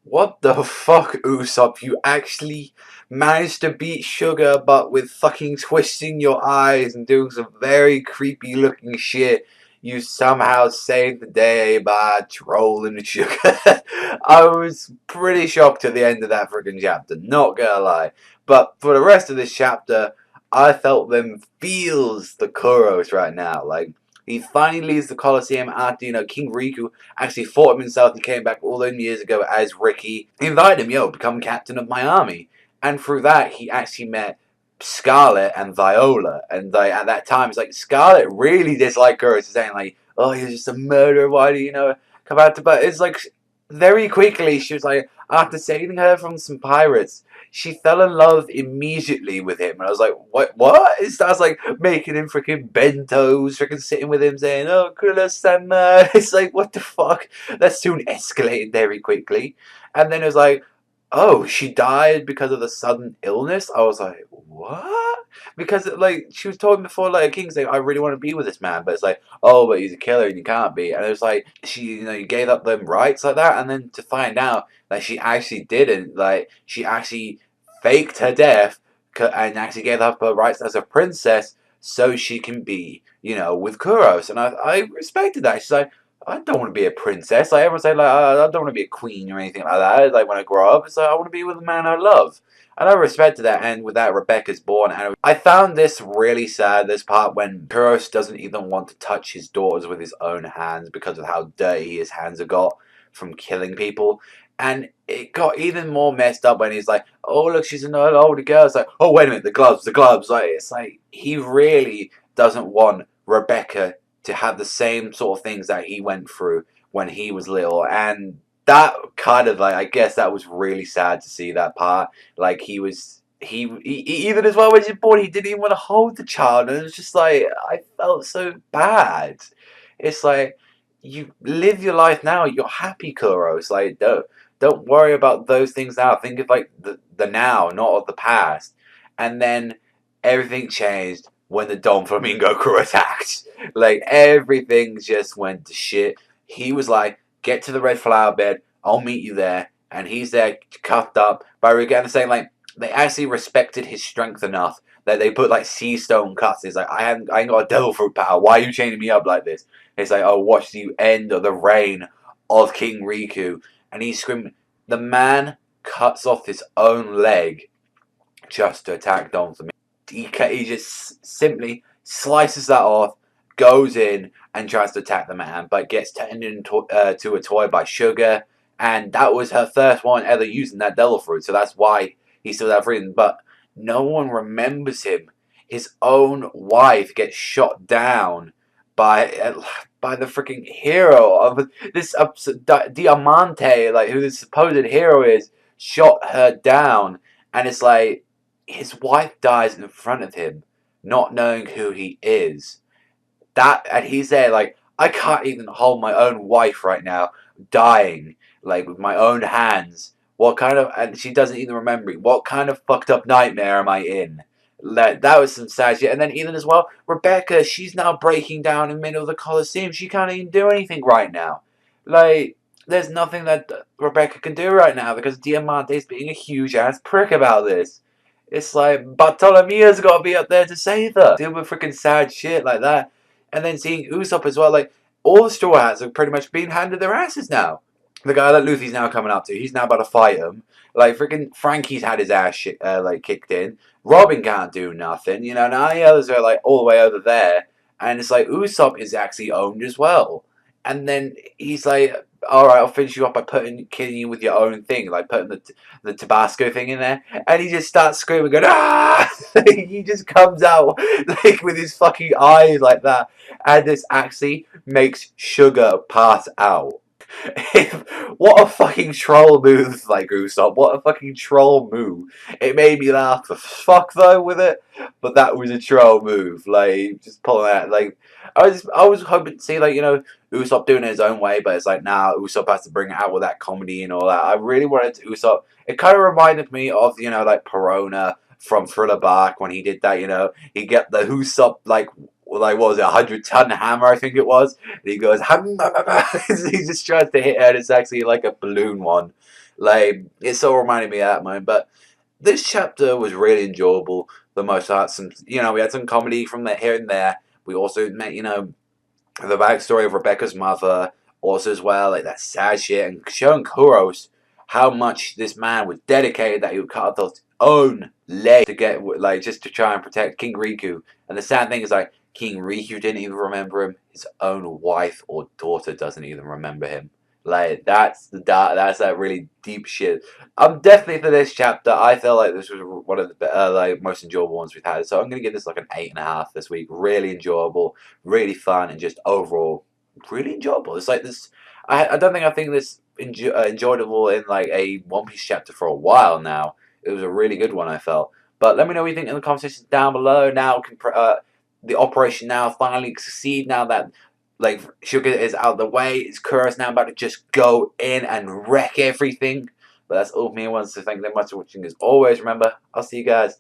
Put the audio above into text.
What the fuck, Ussop? You actually managed to beat Sugar, but with fucking twisting your eyes and doing some very creepy looking shit. You somehow saved the day by trolling Sugar. I was pretty shocked at the end of that freaking chapter, not gonna lie. But for the rest of this chapter, I felt them feels the Curos right now. Like, he finally leaves the Colosseum after, King Riku actually fought him himself and came back all those years ago as Ricky. He invited him, become captain of my army. And through that, he actually met Scarlet and Viola. And at that time, it's like, Scarlet really disliked Curos, saying like, oh, you're just a murderer, why do you, come out to... But it's like, very quickly, she was like, after saving her from some pirates, she fell in love immediately with him. And I was like, what? It starts like making him freaking bentos, freaking sitting with him saying, oh, Kurosan-sama. It's like, what the fuck? That soon escalated very quickly. And then it was like, oh, she died because of the sudden illness? I was like, what? Because, like, she was told before, like, a king saying, I really want to be with this man. But it's like, oh, but he's a killer and you can't be. And it was like, she, you gave up them rights like that. And then to find out that she actually didn't, like, she actually faked her death and actually gave up her rights as a princess so she can be, with Kuros. And I respected that. She's like, I don't want to be a princess. Like, everyone say, like, I don't want to be a queen or anything like that. Like, when I grow up, it's like, I want to be with the man I love. And I respected that, and with that, Rebecca's born. And I found this really sad, this part when Kuros doesn't even want to touch his daughters with his own hands because of how dirty his hands have got from killing people. And it got even more messed up when he's like, oh, look, she's an older girl. It's like, oh, wait a minute, the gloves. Like, it's like, he really doesn't want Rebecca to have the same sort of things that he went through when he was little. And that kind of, like, I guess that was really sad to see that part. Like, he even as well when he's born, he didn't even want to hold the child. And it was just like, I felt so bad. It's like, you live your life now. You're happy, Kuros. Like, don't worry about those things now. Think of like the now, not of the past. And then everything changed when the Don Flamingo crew attacked. Like, everything just went to shit. He was like, get to the red flower bed. I'll meet you there. And he's there cuffed up by Rick. And saying like, they actually respected his strength enough that they put like sea stone cuts. It's like, I ain't got a devil fruit power. Why are you chaining me up like this? It's like, oh, watch the end of the reign of King Riku. And he's screaming. The man cuts off his own leg just to attack Don Flamingo. He just simply slices that off, goes in, and tries to attack the man, but gets turned into to a toy by Sugar. And that was her first one ever using that devil fruit, so that's why he still had freedom. But no one remembers him. His own wife gets shot down by the freaking hero of this Diamante, like who the supposed hero is, shot her down, and it's like his wife dies in front of him, not knowing who he is. And he's there like, I can't even hold my own wife right now, dying like with my own hands. What kind of... And she doesn't even remember it. What kind of fucked up nightmare am I in? That was some sad shit. And then even as well, Rebecca, she's now breaking down in the middle of the Colosseum. She can't even do anything right now. Like, there's nothing that Rebecca can do right now because Diamante's being a huge ass prick about this. It's like, Bartolomeo's got to be up there to save her. Deal with freaking sad shit like that. And then seeing Usopp as well, like, all the Straw Hats have pretty much been handed their asses now. The guy that Luffy's now coming up to, he's now about to fight him. Like, freaking Frankie's had his ass like, kicked in. Robin can't do nothing, now the others are, like, all the way over there. And it's like, Usopp is actually owned as well. And then he's like, alright, I'll finish you up by killing you with your own thing. Like, putting the Tabasco thing in there. And he just starts screaming, going, ah! He just comes out, like, with his fucking eyes like that. And this actually makes Sugar pass out. What a fucking troll move, like, Usopp. What a fucking troll move. It made me laugh the fuck, though, with it. But that was a troll move. Like, just pulling out. Like, I was hoping to see, like, Usopp doing it his own way. But it's like, nah, Usopp has to bring it out with that comedy and all that. I really wanted to Usopp. It kind of reminded me of, like, Perona from Thriller Bark when he did that, he get the Usopp, like, like, what was it, 100-ton hammer, I think it was. And he goes, he just tries to hit her, and it's actually like a balloon one. Like, it so reminded me of that, man. But this chapter was really enjoyable. The most part, some, we had some comedy from there here and there. We also met, the backstory of Rebecca's mother, also as well, like that sad shit, and showing Curos how much this man was dedicated that he would cut off his own leg to get, like, just to try and protect King Riku. And the sad thing is, like, King Riku didn't even remember him. His own wife or daughter doesn't even remember him. Like, that's that really deep shit. I'm definitely for this chapter. I feel like this was one of the like most enjoyable ones we've had. So I'm gonna give this like an 8.5 this week. Really enjoyable, really fun, and just overall really enjoyable. It's like this. I don't think I think this enjoyable in like a One Piece chapter for a while now. It was a really good one, I felt. But let me know what you think in the comment section down below. Now, the operation now finally succeed. Now that like Sugar is out of the way, it's Kuros now about to just go in and wreck everything. But that's all from me. I want to thank you very much for watching. As always, remember, I'll see you guys